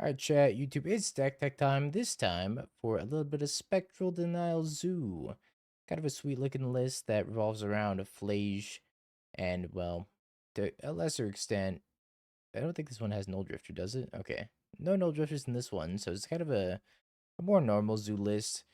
Alright, chat, YouTube, it's Stack Tech time. This time for a little bit of Spectral Denial Zoo. Kind of a sweet looking list that revolves around a Phlage and, well, to a lesser extent, I don't think this one has Null Drifter, does it? Okay. No Null Drifters in this one, so it's kind of a more normal zoo list.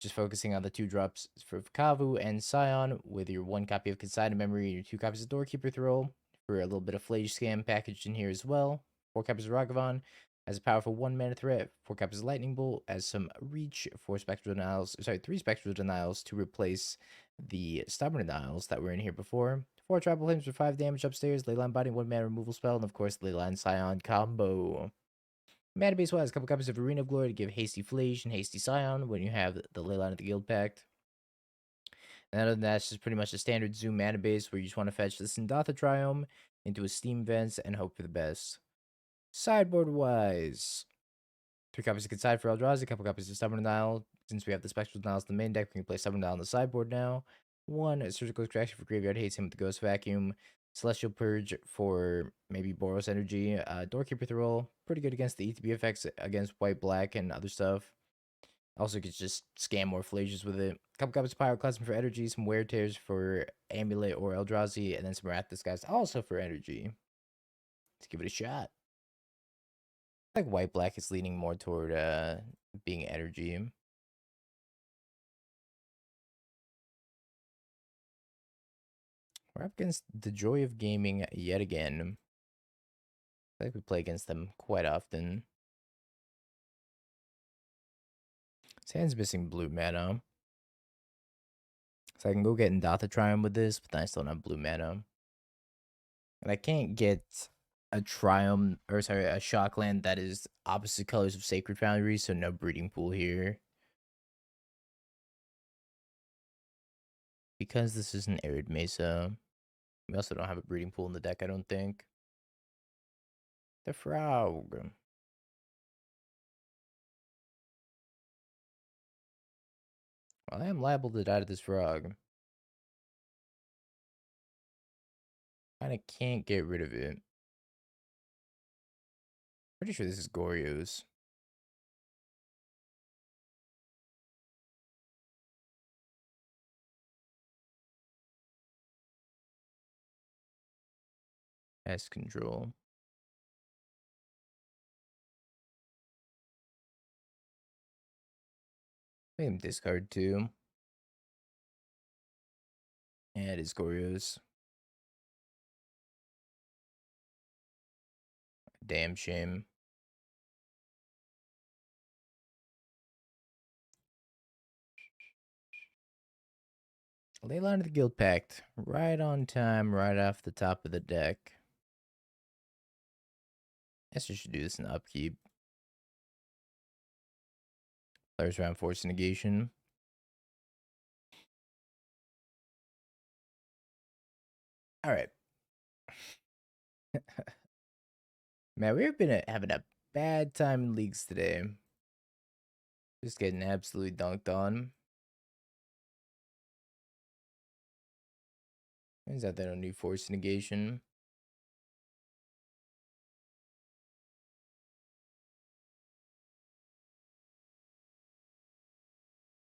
Just focusing on the 2-drops for Kavu and Scion with your 1 copy of Consign Memory and your 2 copies of Doorkeeper Thrull for a little bit of Phlage Scam packaged in here as well. 4 copies of Ragavan as a powerful 1-mana threat. 4 copies of Lightning Bolt as some reach for Spectral Denials. Sorry, 3 Spectral Denials to replace the Stubborn Denials that were in here before. 4 Tribal Flames for 5 damage upstairs. Leyline Binding 1-mana removal spell. And of course, Leyline Scion combo. Mana base wise, a couple copies of Arena of Glory to give Hasty Phlage and Hasty Scion when you have the Leyline of the Guildpact. And other than that, it's just pretty much a standard Zoom mana base where you just want to fetch this Indatha Triome into a Steam Vents and hope for the best. Sideboard wise, 3 copies of Consign for Eldrazi, a couple copies of Stubborn Denial. Since we have the Spectral Denials in the main deck, we can play Stubborn Denial on the sideboard now. 1 Surgical Extraction for Graveyard Hates him with the Ghost Vacuum. Celestial Purge for maybe Boros Energy. Doorkeeper Thrull, pretty good against the ETB effects against white, black, and other stuff. Also, could just scam more Phlages with it. A couple copies of Pyroclasm for energy, some Wear Tears for Amulet or Eldrazi, and then some Wrath Disguise also for energy. Let's give it a shot. I think white black is leaning more toward being energy. We're up against the Joy of Gaming yet again. I think we play against them quite often. His hand's missing blue mana. So I can go get Indatha Triome with this, but then I still don't have blue mana. And I can't get a Triome, or sorry, a Shockland that is opposite colors of Sacred Foundry, so no breeding pool here. Because this is an Arid Mesa, we also don't have a breeding pool in the deck, I don't think. The Frog. Well, I am liable to die to this Frog. Kinda can't get rid of it. Pretty sure this is Goryo's. Pest control. Make him discard too. And it is Goryo's. Damn shame. Leyline of the Guildpact. Right on time, right off the top of the deck. Guess I should do this in upkeep. Players around Force Negation. Alright. Man, we've been having a bad time in leagues today. Just getting absolutely dunked on. Turns out they don't need Force Negation.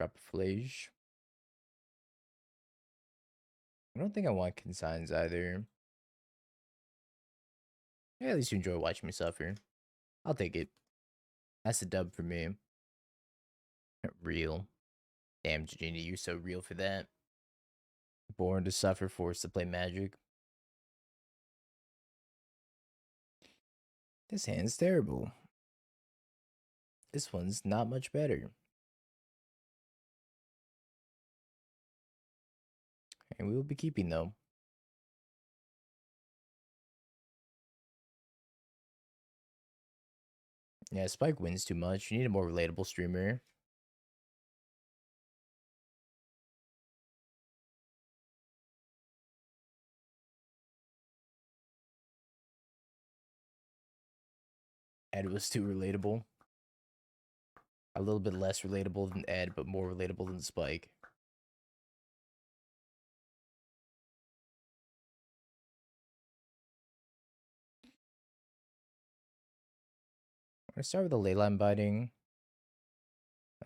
Drop a Phlage. I don't think I want Consigns either. Yeah, at least you enjoy watching me suffer. I'll take it. That's a dub for me. Real. Damn, Genie, you're so real for that. Born to suffer, forced to play Magic. This hand's terrible. This one's not much better. And we will be keeping though. Yeah, Spike wins too much. You need a more relatable streamer. Ed was too relatable. A little bit less relatable than Ed, but more relatable than Spike. I'm gonna start with the Leyline Binding.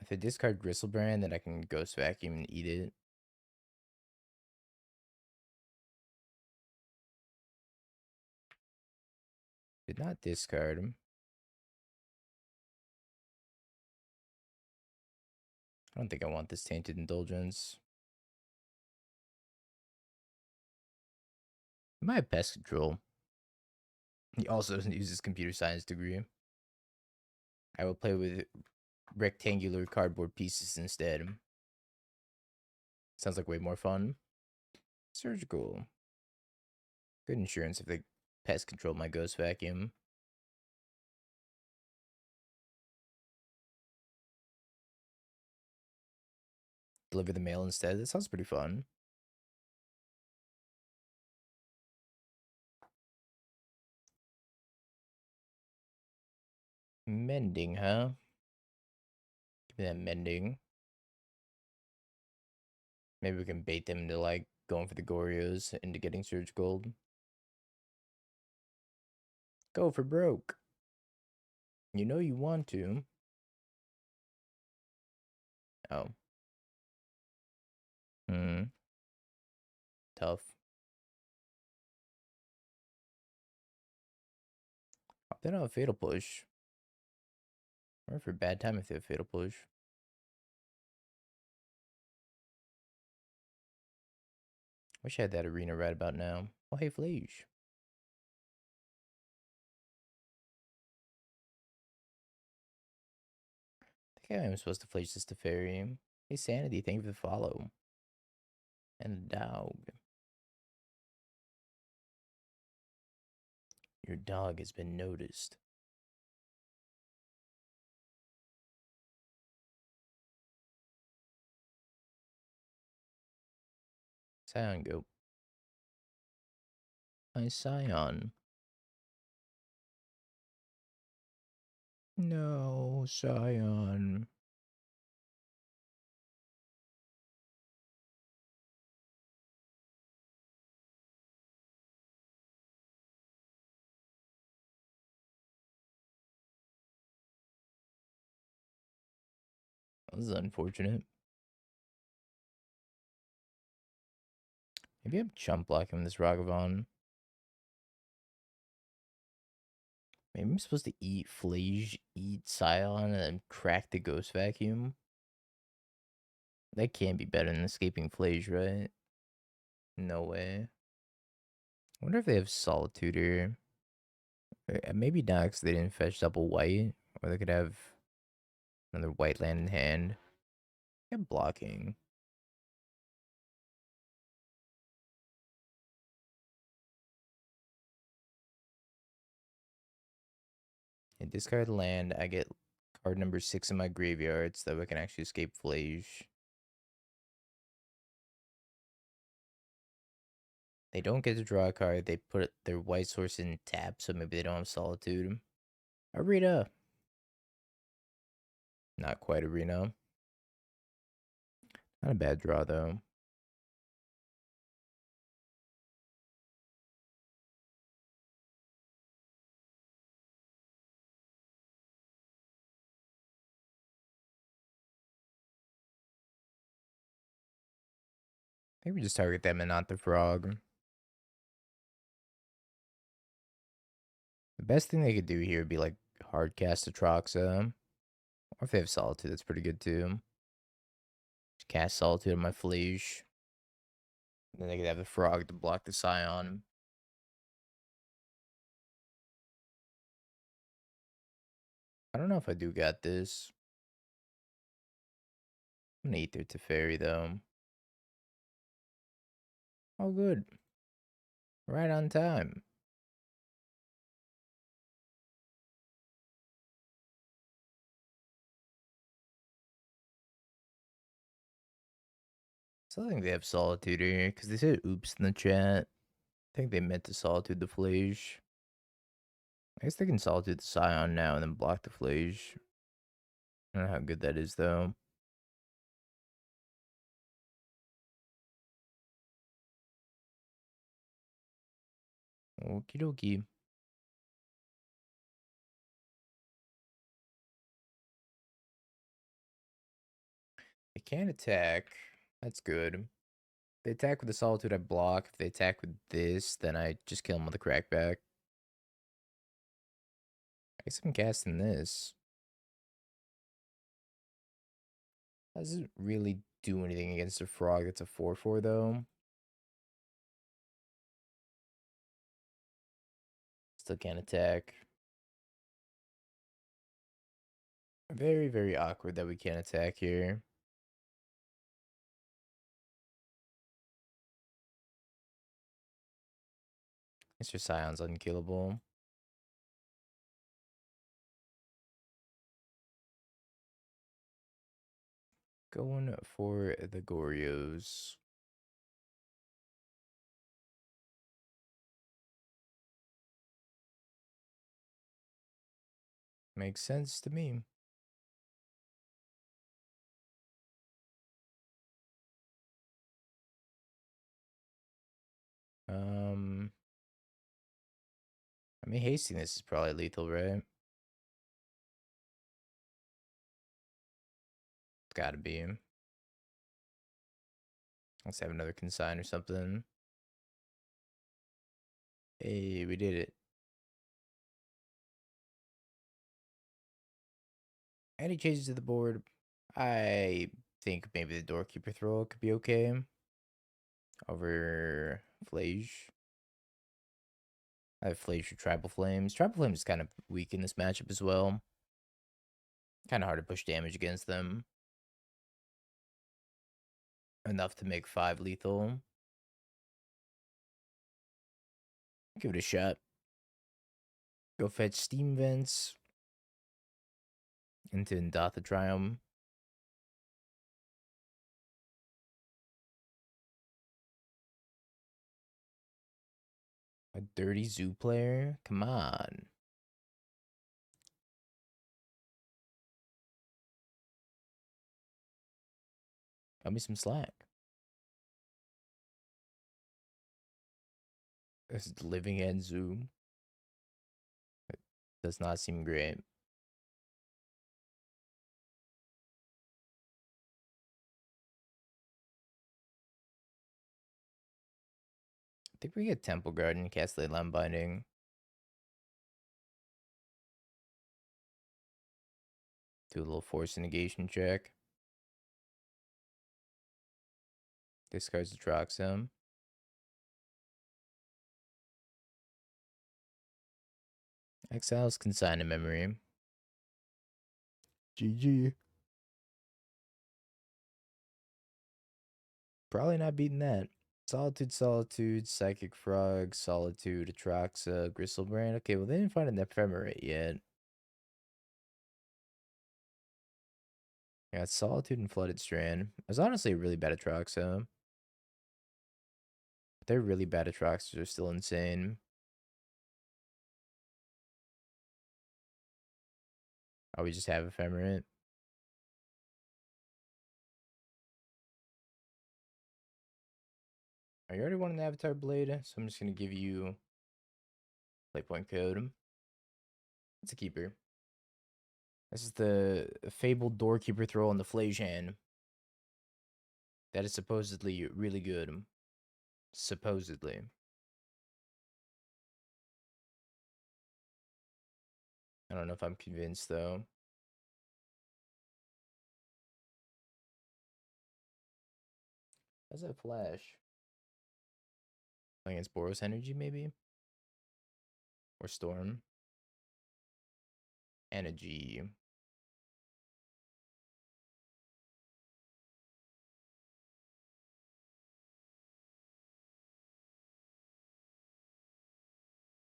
If I discard Gristlebrand, then I can Ghost Vacuum and eat it. Did not discard him. I don't think I want this Tainted Indulgence. I might have Pest Control. He also doesn't use his computer science degree. I will play with rectangular cardboard pieces instead. Sounds like way more fun. Surgical. Good insurance if they pest control my Ghost Vacuum. Deliver the mail instead. That sounds pretty fun. Mending, huh? Give me that mending. Maybe we can bait them into like going for the Gorios into getting Surge Gold. Go for broke. You know you want to. Oh. Tough. They don't have Fatal Push. Or for bad time if they have Fatal Push. Wish I had that arena right about now. Oh, hey, Phlage. I think I am supposed to Phlage this to Fairy. Hey, Sanity, thank you for the follow. And the dog. Your dog has been noticed. Scion, go. Hi, Scion. No, Scion. This is unfortunate. Maybe I'm chump blocking this Ragavan. Maybe I'm supposed to eat Phlage, eat Scion, and then crack the Ghost Vacuum. That can't be better than escaping Phlage, right? No way. I wonder if they have Solitude here. Maybe not, because they didn't fetch double white. Or they could have another white land in hand. I'm blocking. And discard land. I get card number 6 in my graveyard so that we can actually escape Phlage. They don't get to draw a card. They put their white source in tap, so maybe they don't have Solitude. Arena. Not quite Arena. Not a bad draw, though. Maybe just target them and not the frog. The best thing they could do here would be like hard cast Atroxa. Or if they have Solitude, that's pretty good too. Just cast Solitude on my Phlage. Then they could have the frog to block the Scion. I don't know if I do got this. I'm gonna eat their Teferi though. Oh, good. Right on time. So I think they have Solitude here because they said oops in the chat. I think they meant to Solitude the Phlage. I guess they can Solitude the Scion now and then block the Phlage. I don't know how good that is though. Okie dokie. They can't attack. That's good. If they attack with the Solitude, I block. If they attack with this, then I just kill them with a Crackback. I guess I'm casting this. Doesn't really do anything against a frog that's a 4/4 though. Still can't attack. Very, very awkward that we can't attack here. Mr. Scion's unkillable. Going for the Gorios. Makes sense to me. I mean, Hastiness is probably lethal, right? It's gotta be. Let's have another Consign or something. Hey, we did it. Any changes to the board? I think maybe the Doorkeeper Thrull could be okay over Phlage. I have Phlage for Tribal Flames. Tribal Flames is kind of weak in this matchup as well. Kind of hard to push damage against them. Enough to make 5 lethal. Give it a shot. Go fetch Steam Vents into Indatha Triome. A dirty zoo player? Come on. Cut me some slack. This is Living End Zoo. It does not seem great. I think we get Temple Garden, cast Leyline Binding. Do a little force negation check. Discards the Troxum. Exiles Consign to memory. GG. Probably not beating that. Solitude, Solitude, Psychic Frog, Solitude, Atraxa, Gristlebrand. Okay, well, they didn't find an Ephemerate yet. Yeah, it's Solitude and Flooded Strand. It was honestly a really bad Atraxa. But their really bad Atraxas are still insane. Oh, we just have Ephemerate. I already won an Avatar Blade, so I'm just going to give you play point code. It's a keeper. This is the fabled Doorkeeper Thrull on the Phlage hand. That is supposedly really good. Supposedly. I don't know if I'm convinced, though. How's that Flash? Playing against Boros Energy, maybe? Or Storm? Energy.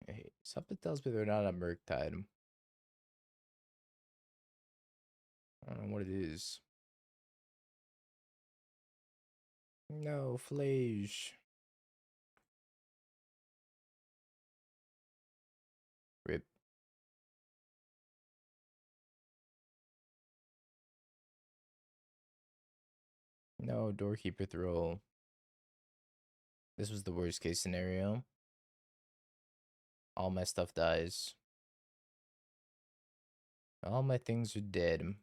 Hey, something tells me they're not a Murktide. I don't know what it is. No, Phlage. Rip. No, Doorkeeper Thrull. This was the worst case scenario. All my stuff dies. All my things are dead.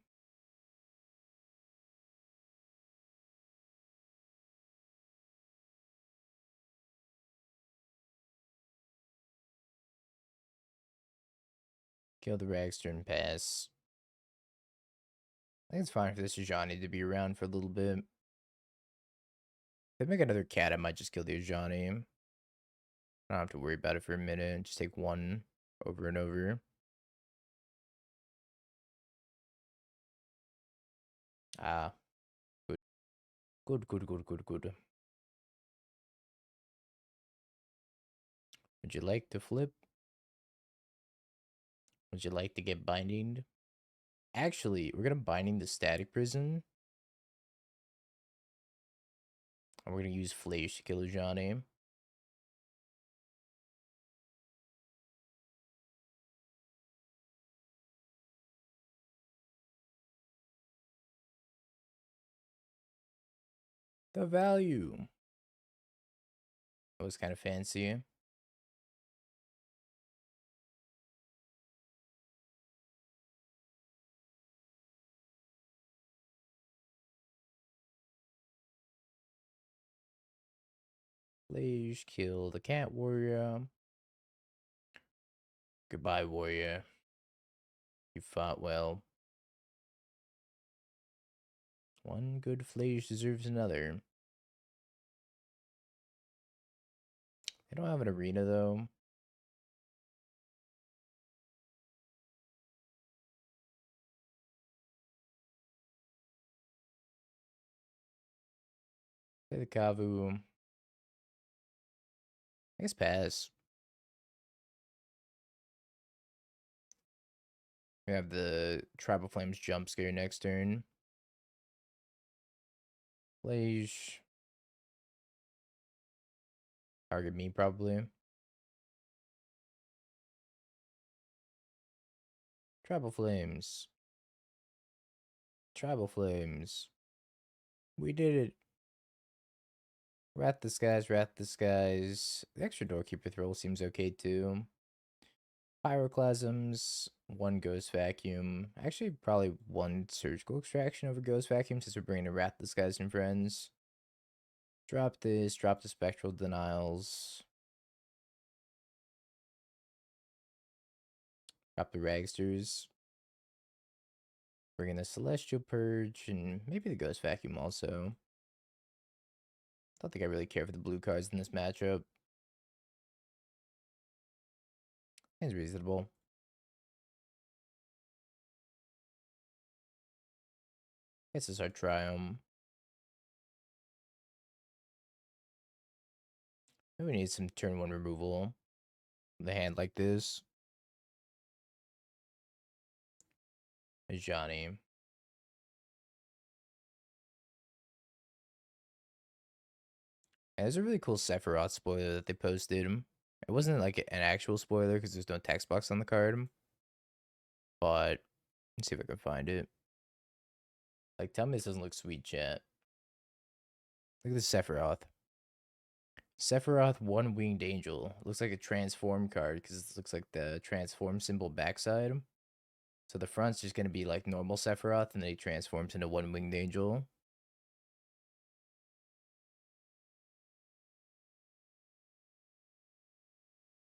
Kill the Ragster and pass. I think it's fine for this Ajani to be around for a little bit. If they make another cat, I might just kill the Ajani. I don't have to worry about it for a minute. Just take one over and over. Ah, good. Good, good, good, good, good. Would you like to flip? Would you like to get binding? Actually, we're gonna binding the static prison. And we're gonna use Phlage to kill Ajani. The value. That was kind of fancy. Phlage kill the cat warrior. Goodbye, warrior. You fought well. One good Phlage deserves another. They don't have an arena, though. Play the Kavu. I guess pass. We have the Tribal Flames jump scare next turn. Phlage. Target me, probably. Tribal Flames. Tribal Flames. We did it. Wrath the Skies, Wrath the Skies. The extra Doorkeeper Thrull seems okay too. Pyroclasms, one Ghost Vacuum. Actually, probably one Surgical Extraction over Ghost Vacuum since we're bringing a Wrath the Skies and friends. Drop this, drop the Spectral Denials. Drop the Ragsters. Bring in the Celestial Purge and maybe the Ghost Vacuum also. Don't think I really care for the blue cards in this matchup. Seems reasonable. This is our Triome. Maybe we need some turn one removal. The hand like this. Johnny. And there's a really cool Sephiroth spoiler that they posted. It wasn't like an actual spoiler because there's no text box on the card. But let's see if I can find it. Like, tell me this doesn't look sweet, chat. Look at this Sephiroth. Sephiroth One Winged Angel. Looks like a transform card because it looks like the transform symbol backside. So the front's just going to be like normal Sephiroth and then he transforms into One Winged Angel.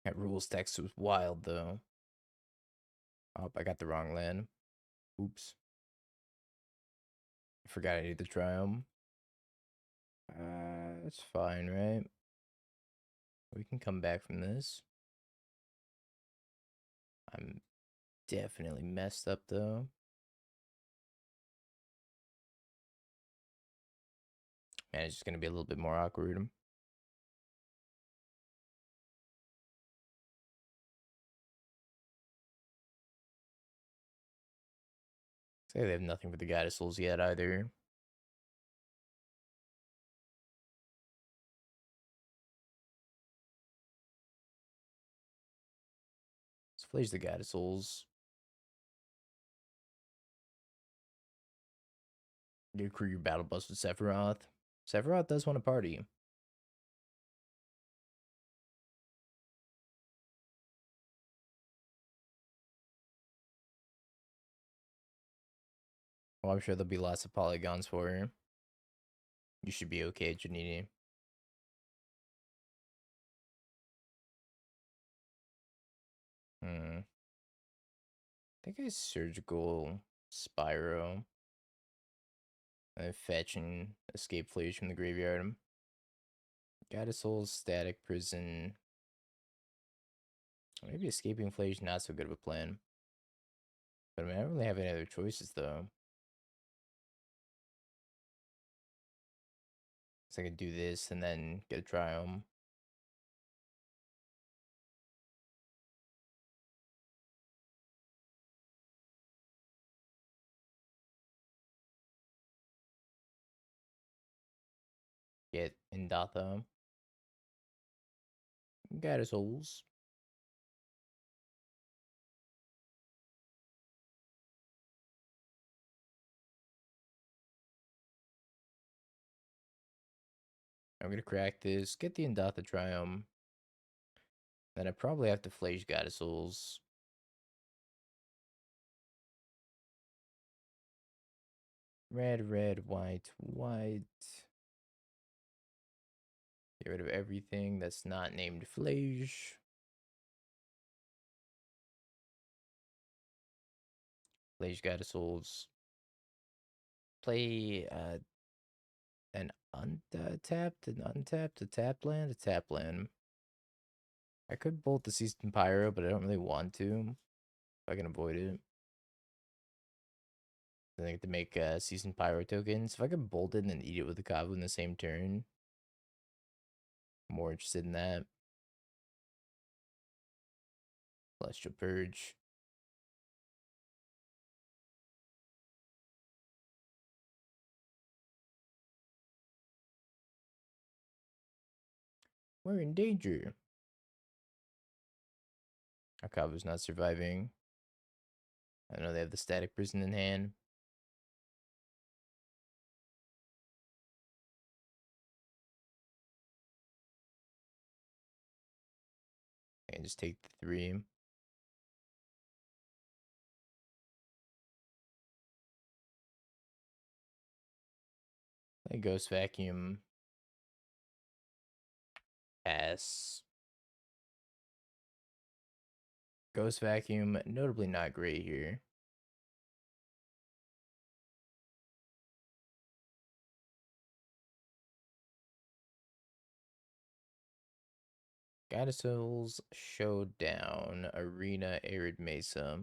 That rules text was wild though. Oh, I got the wrong land. Oops. I forgot I need the Triome. That's fine, right? We can come back from this. I'm definitely messed up though. Man, it's just gonna be a little bit more awkward. Say they have nothing for the Goddess Souls yet either. Let's Phlage the Goddess Souls. You crew your battle bus with Sephiroth. Sephiroth does want to party. Well, I'm sure there'll be lots of polygons for her. You should be okay, Janini. think I surgical Spyro. And fetch and escape Phlage from the graveyard. Goddess Soul, Static Prison. Maybe escaping Phlage not so good of a plan. But I mean, I don't really have any other choices though. So I could do this and then get a Triome. Get Indatha. Goddess Souls. I'm gonna crack this, get the Indatha Triome. Then I probably have to Phlage Goddess Souls. Red, red, white, white. Get rid of everything that's not named Phlage. Phlage Goddess Souls. Play an untapped, a tapped land, a tap land. I could bolt the Seasoned Pyro, but I don't really want to. If I can avoid it. Then I get to make Seasoned Pyro tokens. If I can bolt it and then eat it with the Kavu in the same turn, I'm more interested in that. Celestial Purge. We're in danger. Our Kavu's not surviving. I know they have the Static Prison in hand. And just take the 3. Play Ghost Vacuum. Pass. Ghost Vacuum, notably not great here. Goddess Souls, Showdown, Arena, Arid Mesa.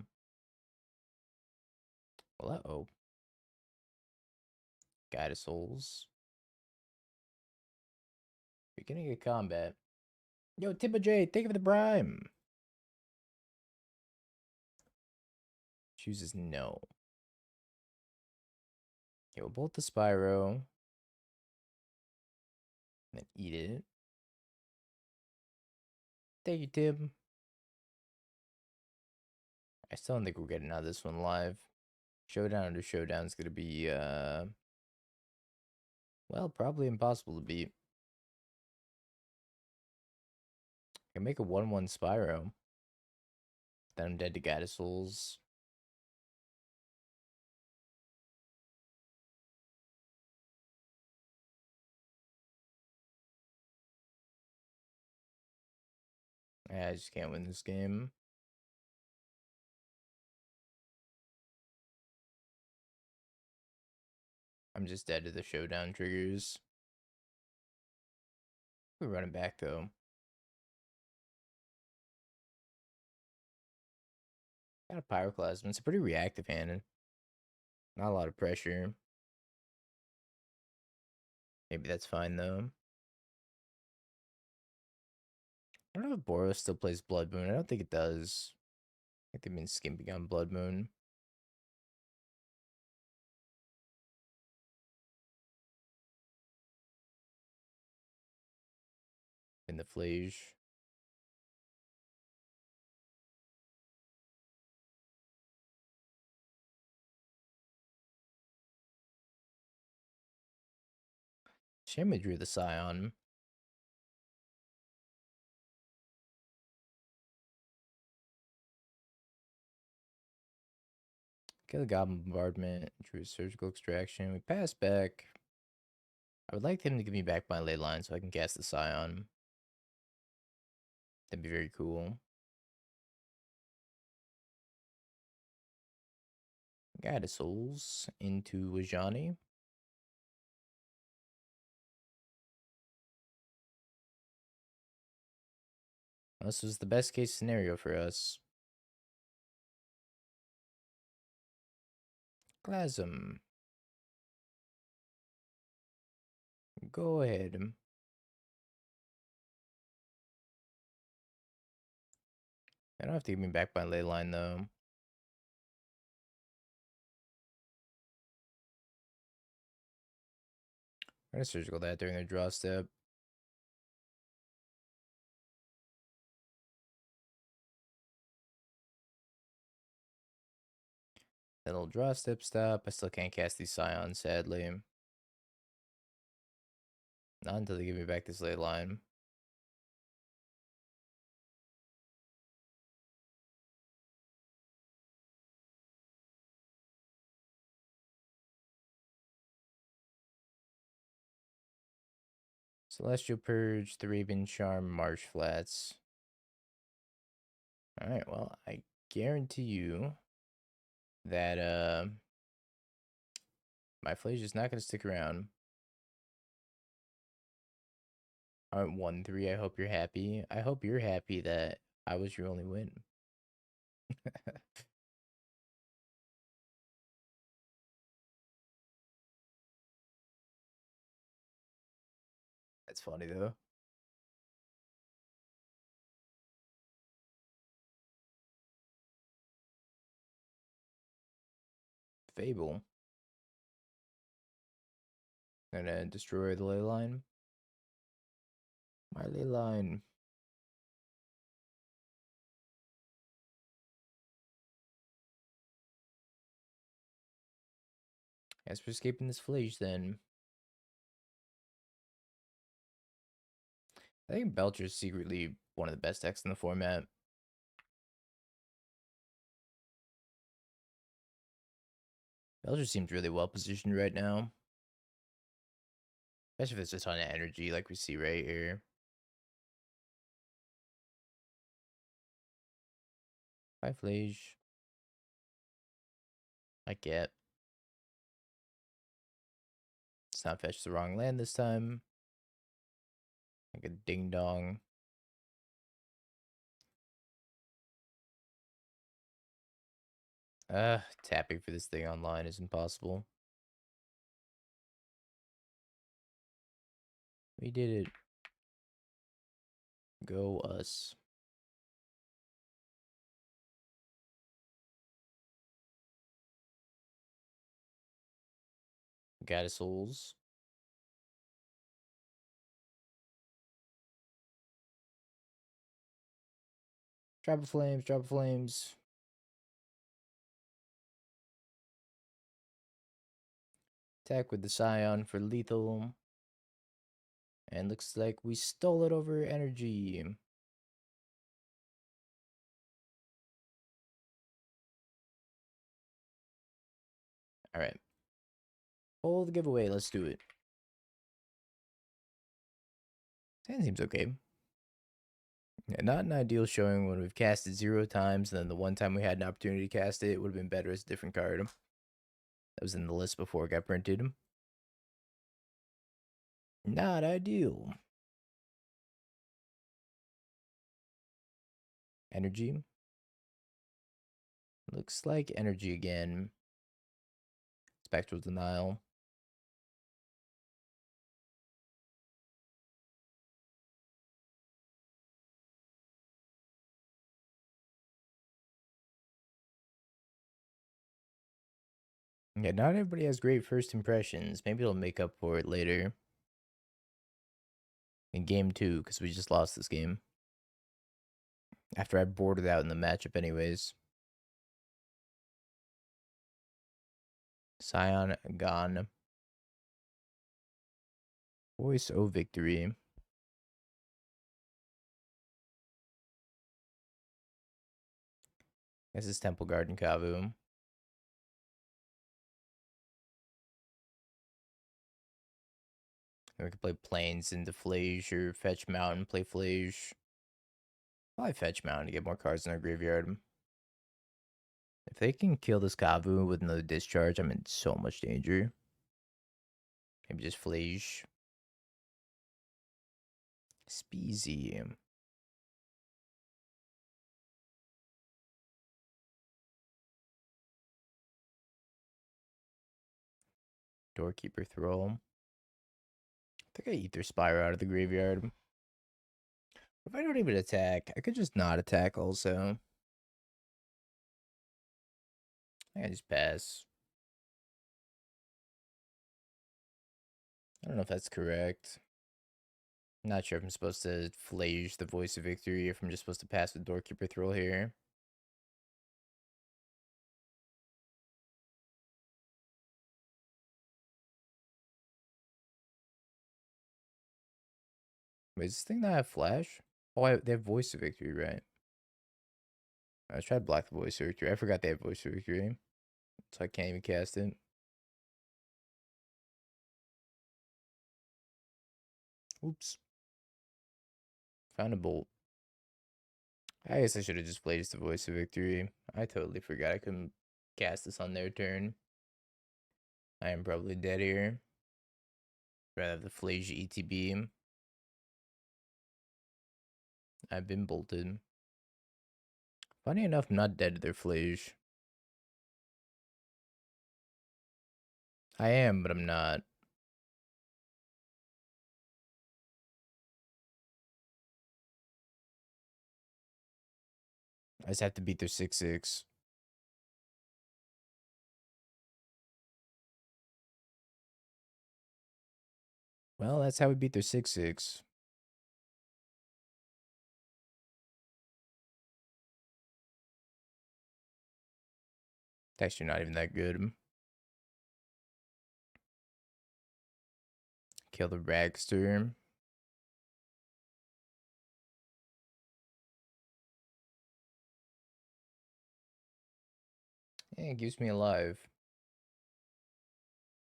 Well, uh-oh. Goddess Souls. Beginning of combat. Yo, Tippa J, thank you for the prime. Chooses no. Okay, we'll bolt the Spyro. And then eat it. Thank you, Tim. I still don't think we're getting out of this one live. Showdown under Showdown is gonna be well, probably impossible to beat. I can make a 1/1 Spyro. Then I'm dead to Goddess Souls. I just can't win this game. I'm just dead to the Showdown triggers. We're running back though. Got a Pyroclasm. It's a pretty reactive hand. Not a lot of pressure. Maybe that's fine though. I don't know if Boros still plays Blood Moon. I don't think it does. I think they've been skimping on Blood Moon. In the Phlage. Shame we drew the Scion. Kill the Goblin Bombardment. Drew a Surgical Extraction. We pass back. I would like him to give me back my Leyline so I can cast the Scion. That'd be very cool. Guided Souls into Wajani. This was the best case scenario for us. Plasm. Go ahead. I don't have to give me back my Leyline though. I'm gonna surgical that during their draw step. Then it'll draw step stop. I still can't cast these Scions, sadly. Not until they give me back this Leyline. Celestial Purge, the Raven Charm, Marsh Flats. Alright, well, I guarantee you that my Phlage is not gonna stick around. Alright, 1-3. I hope you're happy. I hope you're happy that I was your only win. That's funny though. Fable. Gonna destroy the Leyline. My Leyline. As for escaping this Phlage, then. I think Belcher's secretly one of the best decks in the format. Belcher seems really well positioned right now. Especially if there's a ton of energy like we see right here. Bye, Phlage. I get. Let's not fetch the wrong land this time. Like a ding dong. Tapping for this thing online is impossible. We did it. Go us. Goddess Souls. Drop of Flames, Drop of Flames. Attack with the Scion for lethal. And looks like we stole it over energy. Alright. Pull the giveaway, let's do it. Hand seems okay. Yeah, not an ideal showing when we've cast it 0 times, and then the one time we had an opportunity to cast it, it would have been better as a different card. That was in the list before it got printed. Not ideal. Energy. Looks like energy again. Spectral Denial. Yeah, not everybody has great first impressions. Maybe it'll make up for it later. In game 2, because we just lost this game. After I boarded out in the matchup anyways. Scion gone. Voice O victory. This is Temple Garden Kavu. We could play Plains into Phlage or Fetch Mountain, play Phlage. Probably Fetch Mountain to get more cards in our graveyard. If they can kill this Kavu with another discharge, I'm in so much danger. Maybe just Phlage. Speezy. Doorkeeper Thrull. I think I Ether Spire out of the graveyard. If I don't even attack, I could just not attack also. I just pass. I don't know if that's correct. I'm not sure if I'm supposed to Phlage the Voice of Victory, or if I'm just supposed to pass with Doorkeeper Thrull here. Wait, does this thing not have Flash? Oh, they have Voice of Victory, right? I tried to block the Voice of Victory. I forgot they have Voice of Victory. So I can't even cast it. Oops. Found a bolt. I guess I should have just played the Voice of Victory. I totally forgot I couldn't cast this on their turn. I am probably dead here. Rather have the Phlage ETB. I've been bolted. Funny enough, I'm not dead to their Phlage. I am, but I'm not. I just have to beat their 6/6. Well, that's how we beat their 6/6. It's actually not even that good. Kill the Ragster. Yeah, it keeps me alive.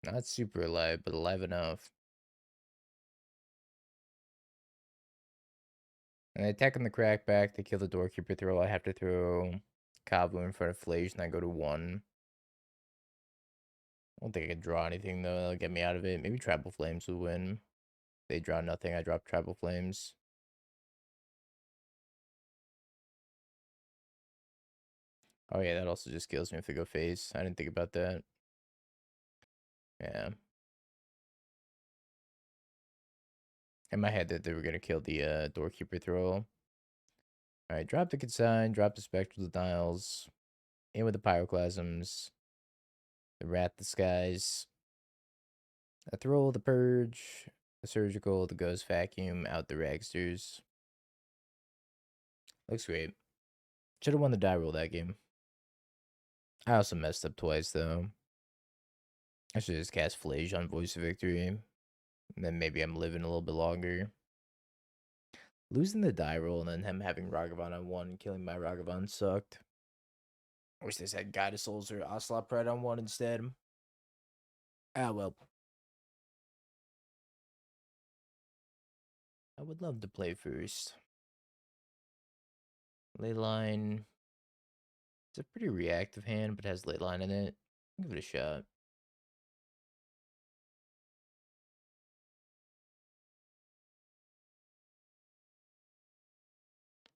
Not super alive, but alive enough. And I attack on the crackback to kill the Doorkeeper Thrull. I have to throw Kavu in front of Phlage, and I go to 1. I don't think I can draw anything, though. That'll get me out of it. Maybe Tribal Flames will win. They draw nothing. I drop Tribal Flames. Oh, yeah, that also just kills me if they go face. I didn't think about that. Yeah. In my head that they were going to kill the Doorkeeper Thrull. Alright, drop the Consign, drop the Spectral Denials, in with the Pyroclasms, the Rat Disguise, a Thrull, the Purge, the Surgical, the Ghost Vacuum, out the Ragsters. Looks great. Should have won the die roll that game. I also messed up twice, though. I should just cast Phlage on Voice of Victory. And then maybe I'm living a little bit longer. Losing the die roll and then him having Ragavan on 1 and killing my Ragavan sucked. I wish they said Guide of Souls or Ocelot Pride on 1 instead. Ah, well. I would love to play first. Leyline. It's a pretty reactive hand, but has Leyline in it. Give it a shot.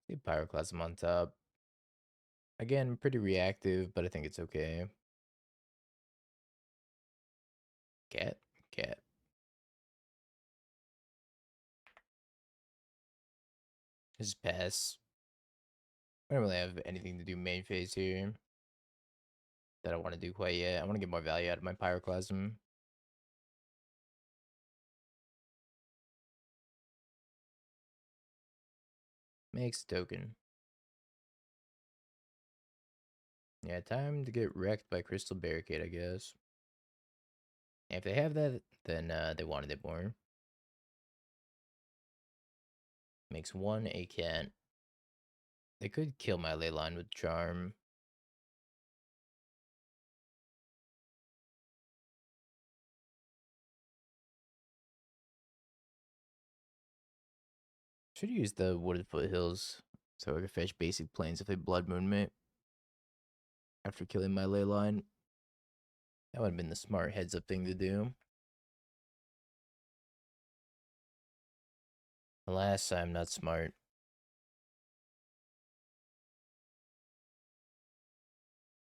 Get Pyroclasm on top. Again, pretty reactive, but I think it's okay. Cat. Cat. Just pass. I don't really have anything to do main phase here that I want to do quite yet. I want to get more value out of my Pyroclasm. Makes a token. Yeah, time to get wrecked by Crystal Barricade, I guess. And if they have that, then they wanted it more. Makes 1 a cat. They could kill my Leyline with Charm. Should use the Wooded Foothills so I can fetch basic planes if they Blood Moon me. after killing my Leyline. That would have been the smart heads-up thing to do. Alas, I'm not smart.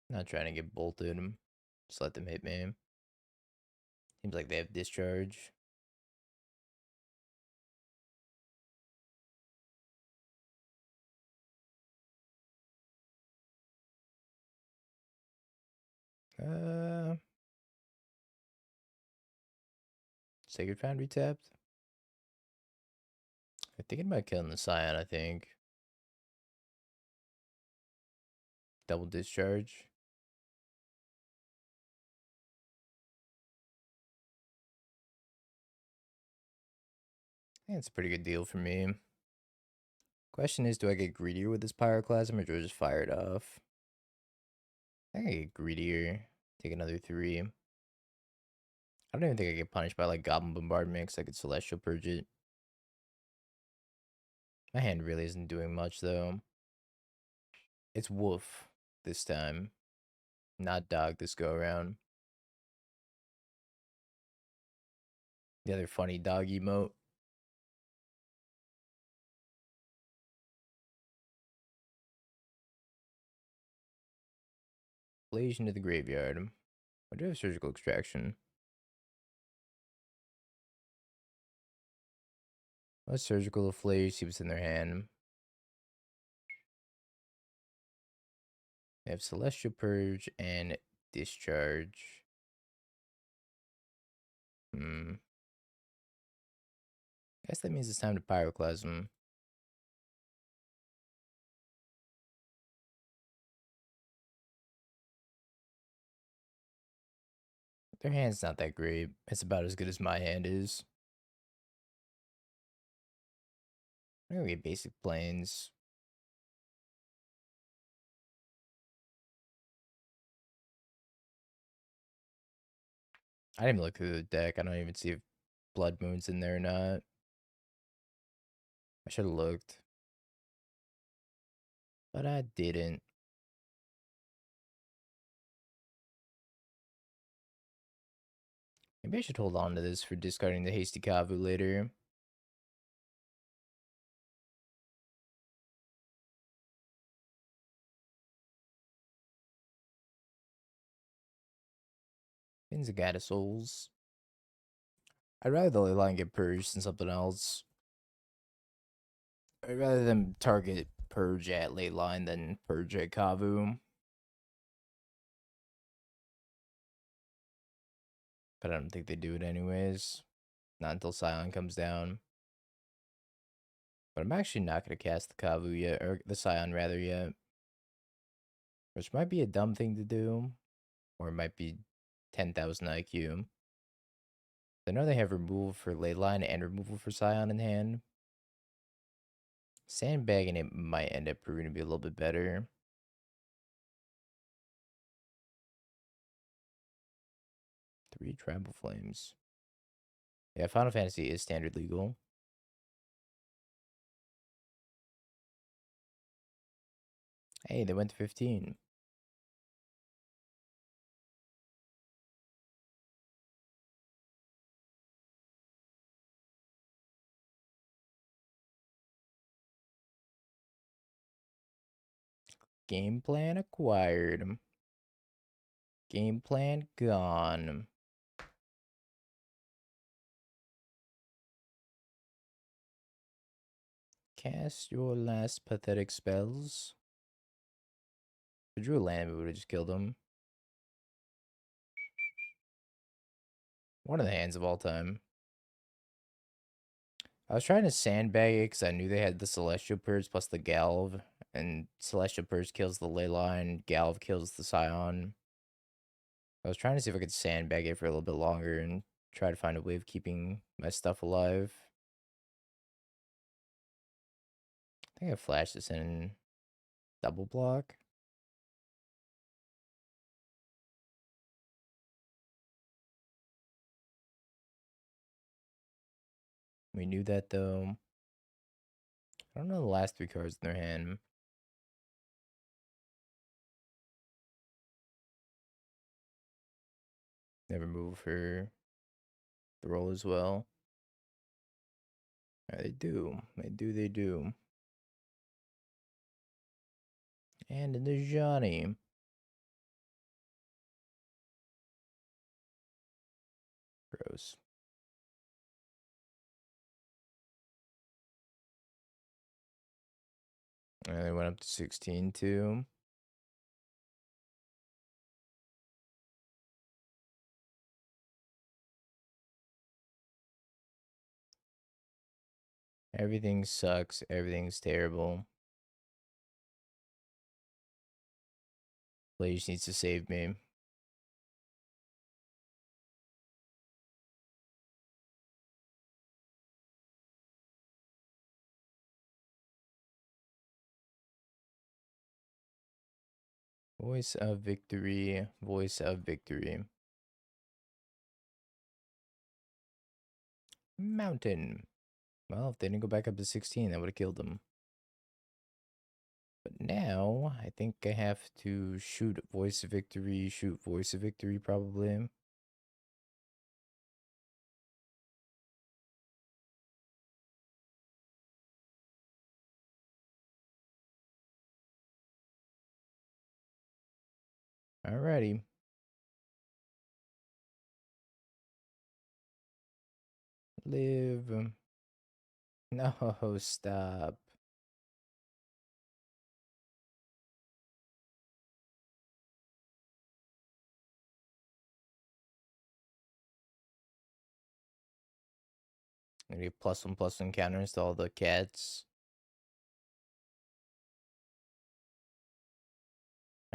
Not trying to get bolted. Just let them hit me. Seems like they have discharge. Sacred Foundry tapped. I'm thinking about killing the Scion, I think. Double discharge. I think it's a pretty good deal for me. Question is, do I get greedier with this Pyroclasm or do I just fire it off? I think I get greedier. Take another 3. I don't even think I get punished by like Goblin Bombardment because I could Celestial Purge it. My hand really isn't doing much though. It's Wolf this time, not Dog this go around. The other funny dog emote. Phlage into the graveyard. I do have Surgical Extraction. Let's Surgical Phlage, see what's in their hand. They have Celestial Purge and Discharge. Guess that means it's time to Pyroclasm. Their hand's not that great. It's about as good as my hand is. I'm gonna get basic planes. I didn't even look through the deck. I don't even see if Blood Moon's in there or not. I should have looked. But I didn't. Maybe I should hold on to this for discarding the Hasty Kavu later. Inzagata Souls. I'd rather the Leyline get purged than something else. I'd rather them target Purge at Leyline than Purge at Kavu. But I don't think they do it anyways. Not until Scion comes down. But I'm actually not going to cast the Kavu yet, or the Scion rather yet. Which might be a dumb thing to do. Or it might be 10,000 IQ. I know they have removal for Leyline and removal for Scion in hand. Sandbagging it might end up proving to be a little bit better. 3 Tribal Flames. Yeah, Final Fantasy is standard legal. Hey, they went to 15. Game plan acquired. Game plan gone. Cast your last pathetic spells. If I drew a land, we would have just killed him. One of the hands of all time. I was trying to sandbag it because I knew they had the Celestial Purge plus the Galv. And Celestial Purge kills the Leyline, Galv kills the Scion. I was trying to see if I could sandbag it for a little bit longer and try to find a way of keeping my stuff alive. I think I flashed this in double block. We knew that though. I don't know the last 3 cards in their hand. Never move her Thrull as well. They do. They do. And in the Johnny. Gross. And they went up to 16 too. Everything sucks. Everything's terrible. Phlage needs to save me. Voice of victory. Voice of victory. Mountain. Well, if they didn't go back up to 16, that would have killed them. But now, I think I have to shoot Voice of Victory, shoot Voice of Victory, probably. Alrighty. Live. No, stop. I get +1/+1 counters to all the cats.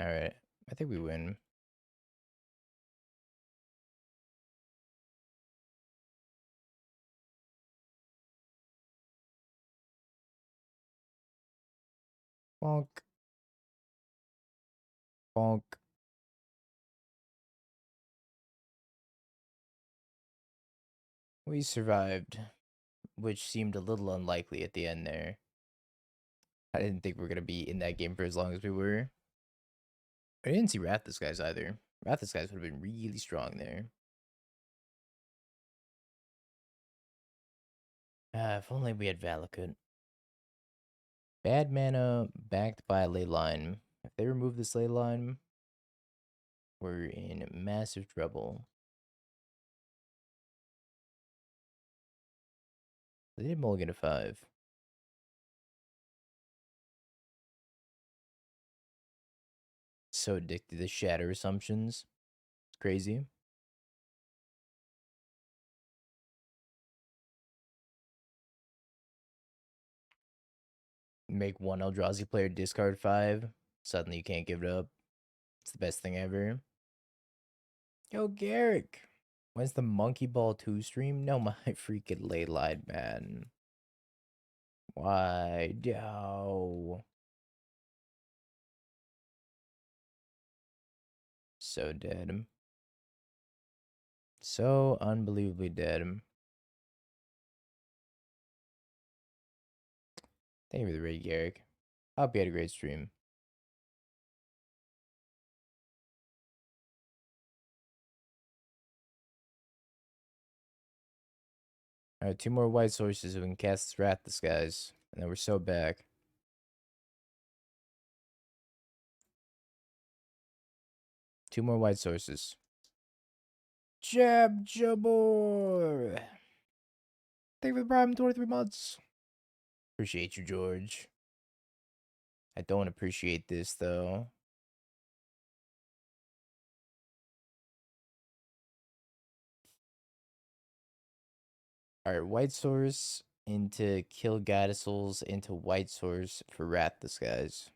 Alright. I think we win. Bonk. Bonk. We survived, which seemed a little unlikely at the end there. I didn't think we were going to be in that game for as long as we were. I didn't see Wrath Disguise either. Wrath Disguise would have been really strong there. If only we had Valakut. Bad mana backed by a Leyline. If they remove this Leyline, we're in massive trouble. They did mulligan to 5. So addicted to Shatter Assumptions. It's crazy. Make one Eldrazi player discard 5. Suddenly you can't give it up. It's the best thing ever. Yo, Garrick. When's the Monkey Ball 2 stream? No, my freaking Leyline, man. Why? Yo. So dead. So unbelievably dead. Thank you for the raid, Garrick. I hope you had a great stream. Alright, 2 more white sources so we can cast this Wrath Disguise. And then we're so back. Two more white sources. Jab Jabor. Thank you for the prime 23 months. Appreciate you, George. I don't appreciate this, though. Alright, white source into kill Goddessels into white source for Wrath Disguise.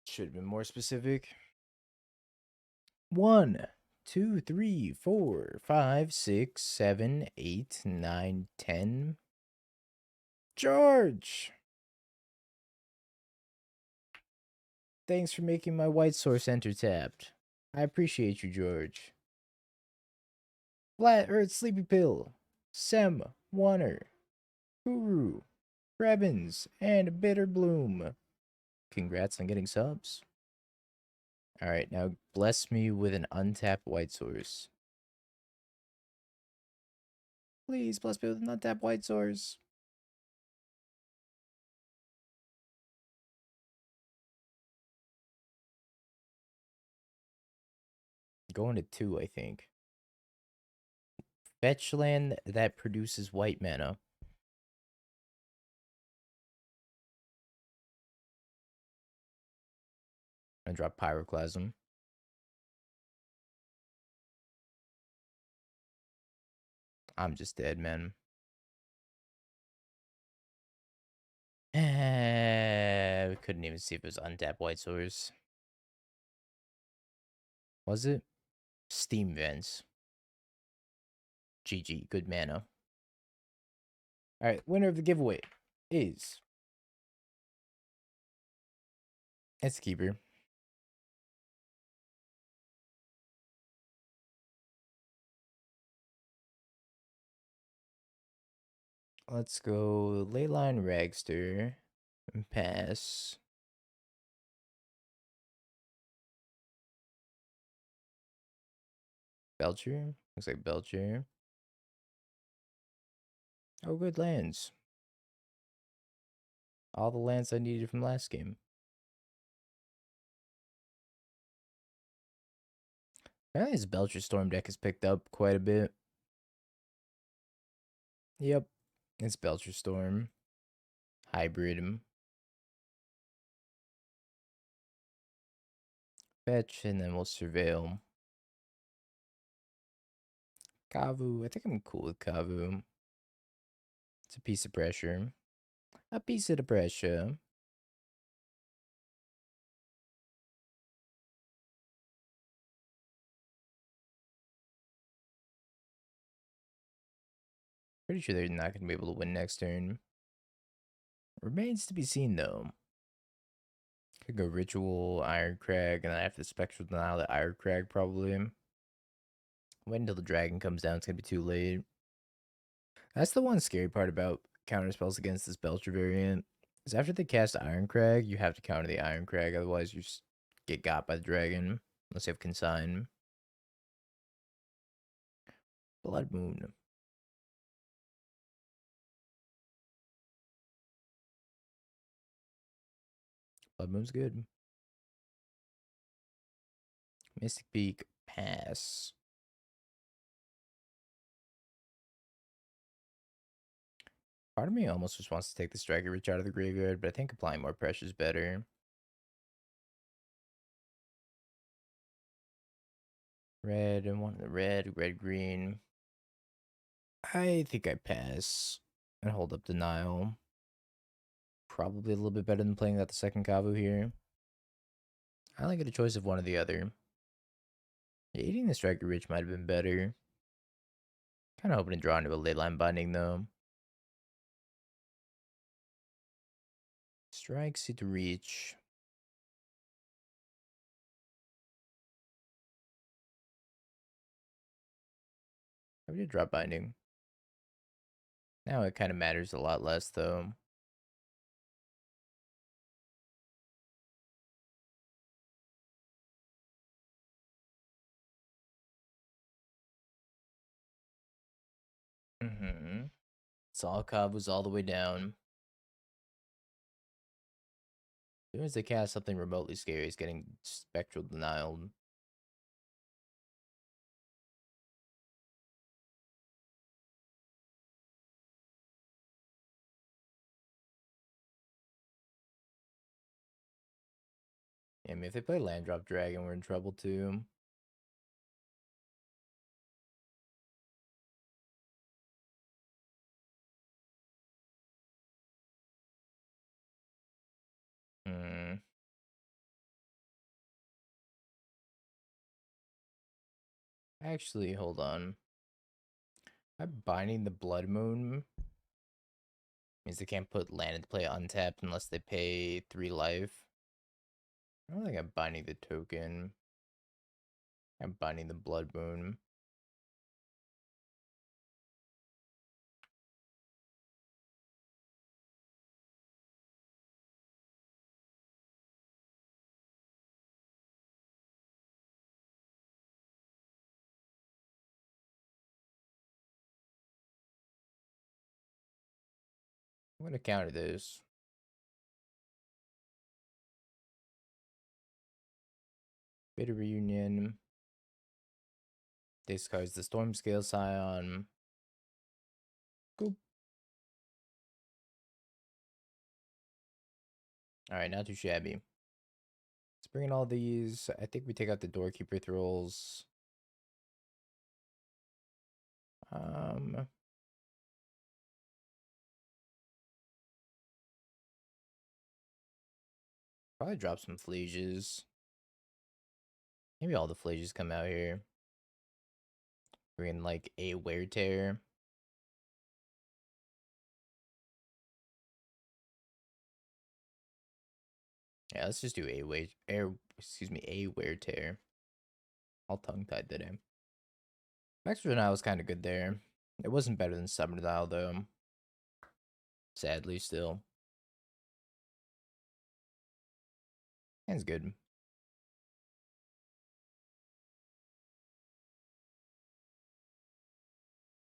Should have been more specific. 1, 2, 3, 4, 5, 6, 7, 8, 9, 10. George! Thanks for making my white source enter tapped. I appreciate you, George. Flat Earth Sleepy Pill. Sem Warner. Guru. Krebins, and Bitter Bloom. Congrats on getting subs. Alright, now bless me with an untapped white source. Please bless me with an untapped white source. Going to 2, I think. Fetch land that produces white mana. And drop Pyroclasm. I'm just dead, man. We couldn't even see if it was untapped white source. Was it? Steam Vents. GG, good mana. Alright, winner of the giveaway is... It's Keeper. Let's go Leyline Ragster. And pass. Belcher? Looks like Belcher. Oh, good lands. All the lands I needed from last game. Apparently this Belcher Storm deck has picked up quite a bit. Yep. It's Belcher Storm. Hybrid. Fetch, and then we'll Surveil. Kavu. I think I'm cool with Kavu. It's a piece of pressure. A piece of the pressure. Pretty sure they're not going to be able to win next turn. Remains to be seen, though. Could go Ritual, Iron Crag, and then after the Spectral Denial, the Iron Crag probably. Wait until the dragon comes down. It's going to be too late. That's the one scary part about counter spells against this Belcher variant. Is after they cast Iron Crag, you have to counter the Iron Crag. Otherwise, you just get got by the dragon. Unless you have Consign. Blood Moon. Blood Moon's good. Mystic Peak. Pass. Part of me almost just wants to take the Striker Rich out of the graveyard, but I think applying more pressure is better. Red, and one of the red, green. I think I pass and hold up Denial. Probably a little bit better than playing that the second Kavu here. I only get a choice of one or the other. Yeah, eating the Striker Rich might have been better. Kind of hoping to draw into a Leyline Binding, though. Strike, see to reach. I did drop Binding. Now it kind of matters a lot less, though. Salkov was all the way down. As soon as they cast something remotely scary, is getting Spectral Denial. Yeah, I mean, if they play Land Drop Dragon, we're in trouble too. Actually, hold on. I'm binding the Blood Moon. Means they can't put land into play untapped unless they pay 3 life. I don't think I'm binding the token. I'm binding the Blood Moon. I'm gonna counter this. Bitter Reunion. Discards the Stormscale Scion. Goop. Alright, not too shabby. Let's bring in all these. I think we take out the Doorkeeper Thrulls. Probably drop some Phlages. Maybe all the Phlages come out here. Bring in like a Wear Tear. Yeah, let's just do a Wear Tear. All tongue-tied today. Spectral Denial was kind of good there. It wasn't better than Summer Denial though. Sadly, still. Hand's good.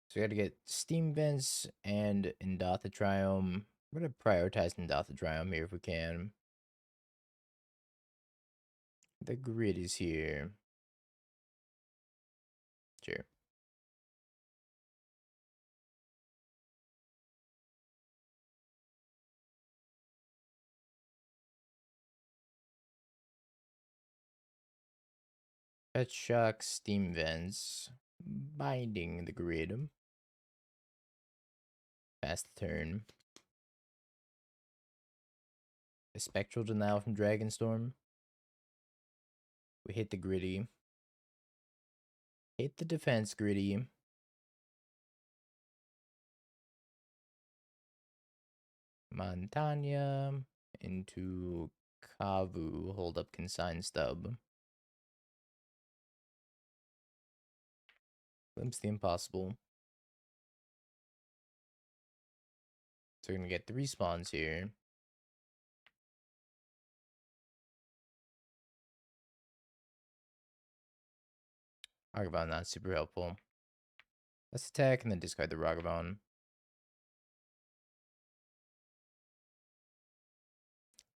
So we got to get Steam Vents and Indatha Triome. We're going to prioritize Indatha Triome here if we can. The grid is here. Sure. Pet Shock, Steam Vents. Binding the grid. Pass the turn. A Spectral Denial from Dragonstorm. We hit the gritty. Hit the defense gritty. Montagna into Kavu. Hold up Consign stub. Glimpse the impossible. So we're gonna get 3 spawns here. Ragavan not super helpful. Let's attack and then discard the Ragavan.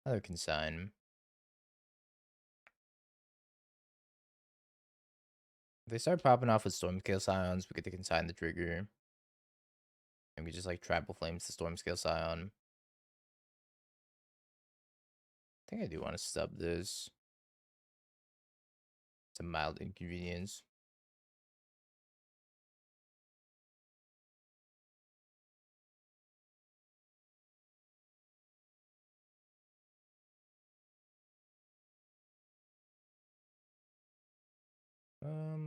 Another Consign. If they start popping off with Stormscale Scions, we get to Consign the trigger. And we just like Tribal Flames the Stormscale Scion. I think I do want to stub this. It's a mild inconvenience.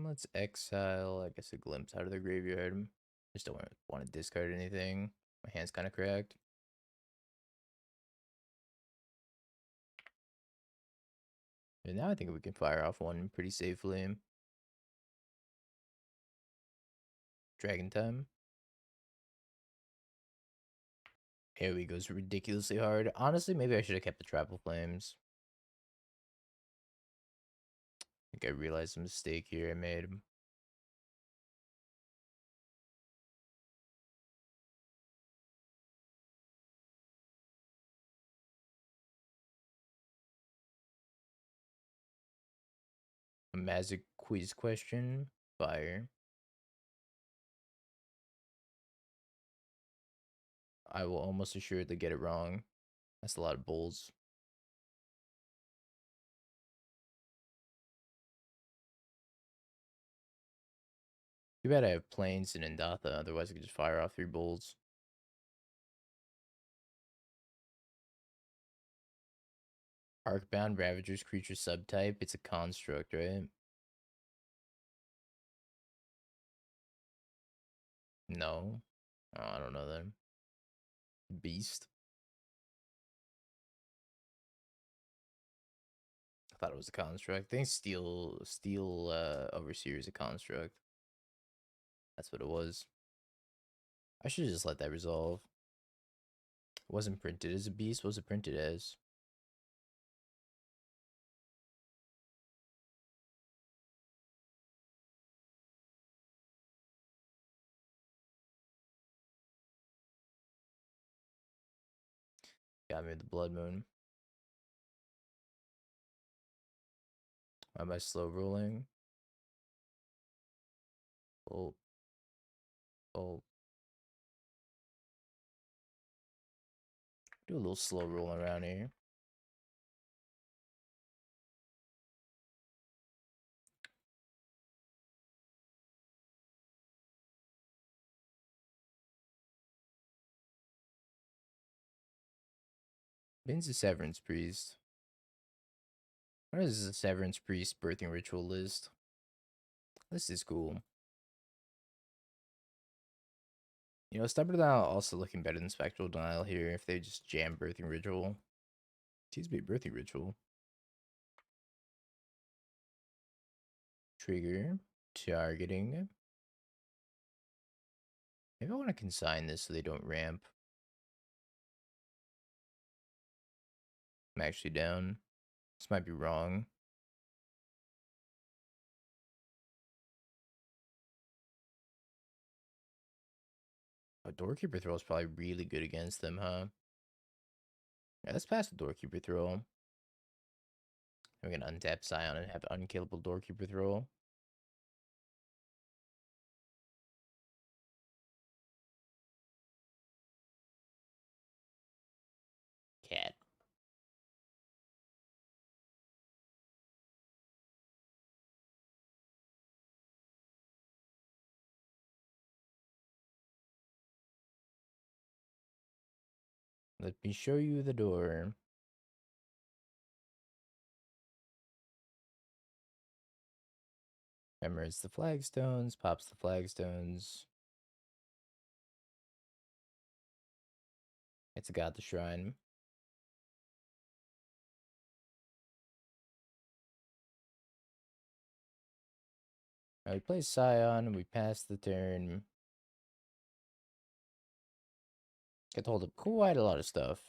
Let's exile, I guess, a Glimpse out of the graveyard. Just don't want to discard anything. My hand's kind of cracked. And now I think we can fire off one pretty safely. Dragon time. Here we goes ridiculously hard. Honestly, maybe I should have kept the Tribal Flames. I think I realized a mistake here I made. A magic quiz question. Fire. I will almost assuredly get it wrong. That's a lot of bulls. Too bad I have planes in Indatha, otherwise I could just fire off 3 bulls. Arcbound Ravager's creature subtype. It's a construct, right? No. Oh, I don't know then. Beast. I thought it was a construct. I think Steel Overseer is a construct. That's what it was. I should have just let that resolve. It wasn't printed as a beast. What was it printed as? Got me with the Blood Moon. Why am I slow rolling? Bolt. Bolt. Do a little slow rolling around here. Bin's a Severance Priest. What is a Severance Priest birthing ritual list? This is cool. You know, Stubborn Denial also looking better than Spectral Denial here if they just jam birthing ritual. Seems to be birthing ritual. Trigger. Targeting. Maybe I want to consign this so they don't ramp. I'm actually down. This might be wrong. Oh, Doorkeeper Thrull is probably really good against them, huh? Yeah, let's pass the Doorkeeper Thrull. We're gonna untap Scion and have unkillable Doorkeeper Thrull. Cat. Let me show you the door. Hammers the flagstones, pops the flagstones. It's got the shrine. Now we play Scion, we pass the turn. Get to hold up quite a lot of stuff.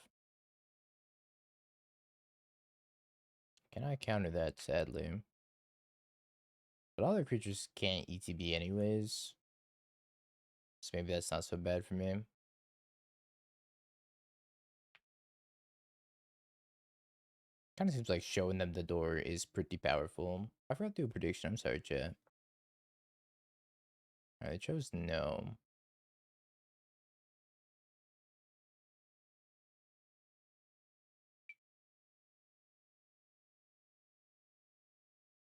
Can I counter that, sadly? But all their creatures can't ETB anyways. So maybe that's not so bad for me. Kind of seems like showing them the door is pretty powerful. I forgot to do a prediction. I'm sorry, chat. Alright, they chose no.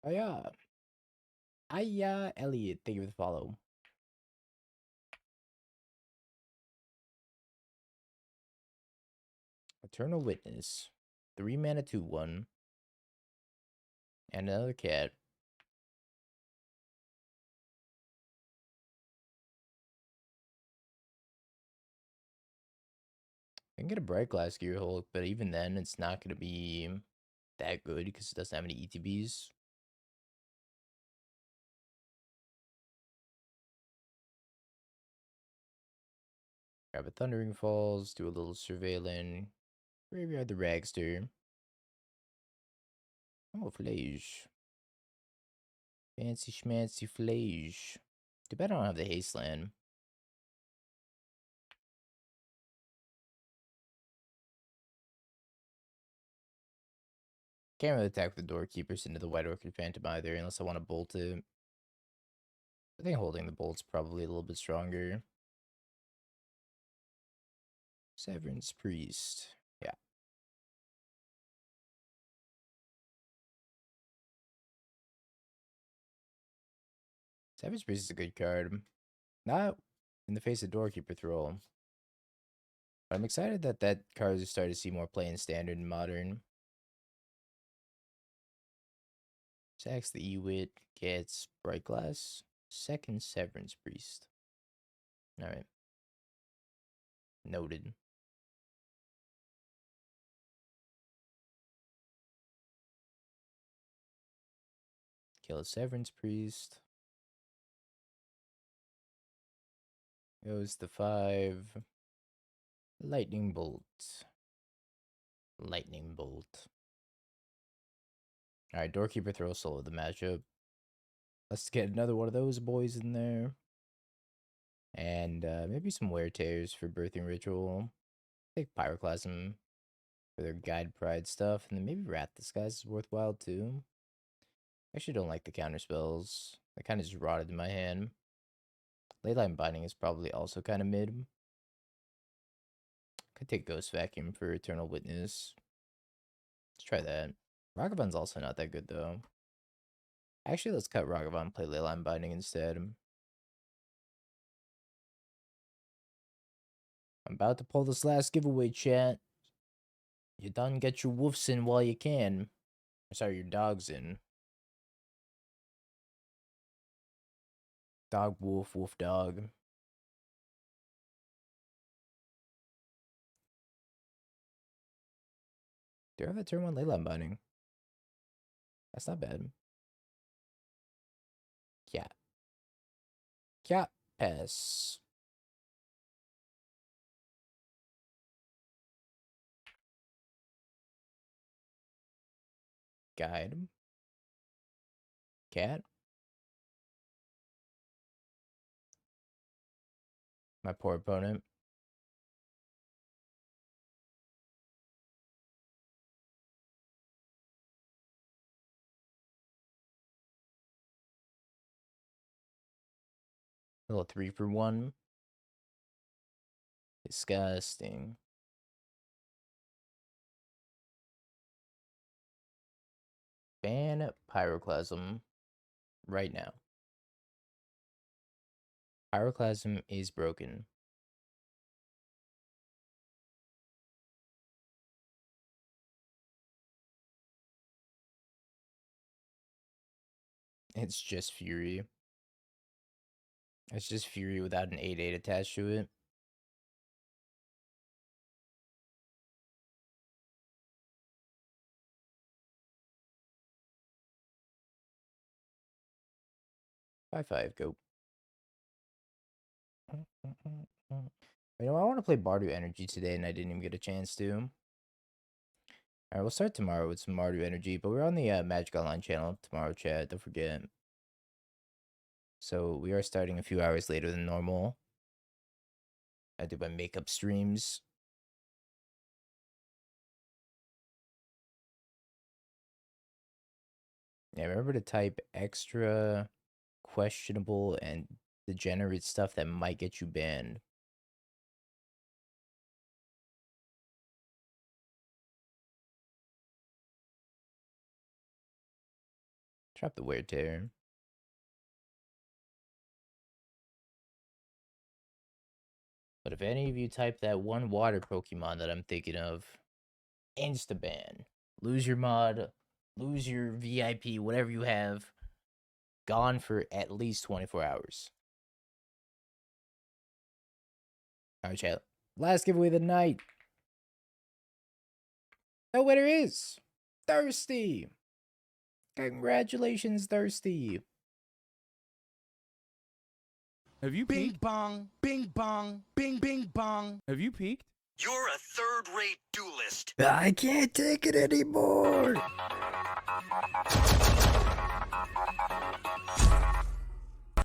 Oh yeah. Aya Elliot, thank you for the follow. Eternal Witness. 3 mana 2/1. And another cat. I can get a Bright Glass Gear Hulk, but even then it's not gonna be that good because it doesn't have any ETBs. Grab a Thundering Falls, do a little surveilling. Graveyard the Ragster. Oh, Phlage. Fancy schmancy Phlage. Too bad I don't have the Haste Land. Can't really attack the Doorkeepers into the White Orchid Phantom either, unless I want to bolt it. I think holding the bolt's probably a little bit stronger. Severance Priest. Yeah. Severance Priest is a good card. Not in the face of Doorkeeper Thrull. But I'm excited that that card is starting to see more play in Standard and Modern. Sacks the Ewit, gets Bright Glass, second Severance Priest. Alright. Noted. Kill a Severance Priest. Goes the 5. Lightning Bolt. Lightning Bolt. Alright, Doorkeeper Thrull solo the matchup. Let's get another one of those boys in there. And maybe some Wear Tears for Birthing Ritual. Take Pyroclasm. for their Guide Pride stuff. And then maybe Wrath Disguise is worthwhile too. I actually don't like the counter spells. They kind of just rotted in my hand. Leyline Binding is probably also kind of mid. Could take Ghost Vacuum for Eternal Witness. Let's try that. Ragavan's also not that good though. Actually, let's cut Ragavan and play Leyline Binding instead. I'm about to pull this last giveaway, chat. You done get your wolves in while you can. Sorry, your dogs in. Dog, wolf, wolf, dog. Do I have a turn 1 Leyline Binding? That's not bad. Cat. Cat pass. Guide. Cat. My poor opponent. A little 3 for 1. Disgusting. Ban Pyroclasm right now. Pyroclasm is broken. It's just Fury. It's just Fury without an 8/8 attached to it. Five, go. You know, I want to play Bardu Energy today, and I didn't even get a chance to. Alright, we'll start tomorrow with some Bardu Energy, but we're on the Magic Online channel tomorrow, chat. Don't forget. So we are starting a few hours later than normal. I do my makeup streams. Yeah, remember to type extra questionable and degenerate stuff that might get you banned. Trap the Wear Tear. But if any of you type that one water Pokemon that I'm thinking of, insta-ban. Lose your mod, lose your VIP, whatever you have. Gone for at least 24 hours. Alright, chat. Last giveaway of the night. The winner is Thirsty. Congratulations, Thirsty. Have you Bing peeked? bong, bing bong, bing bing bong. Have you peeked? You're a third-rate duelist. I can't take it anymore.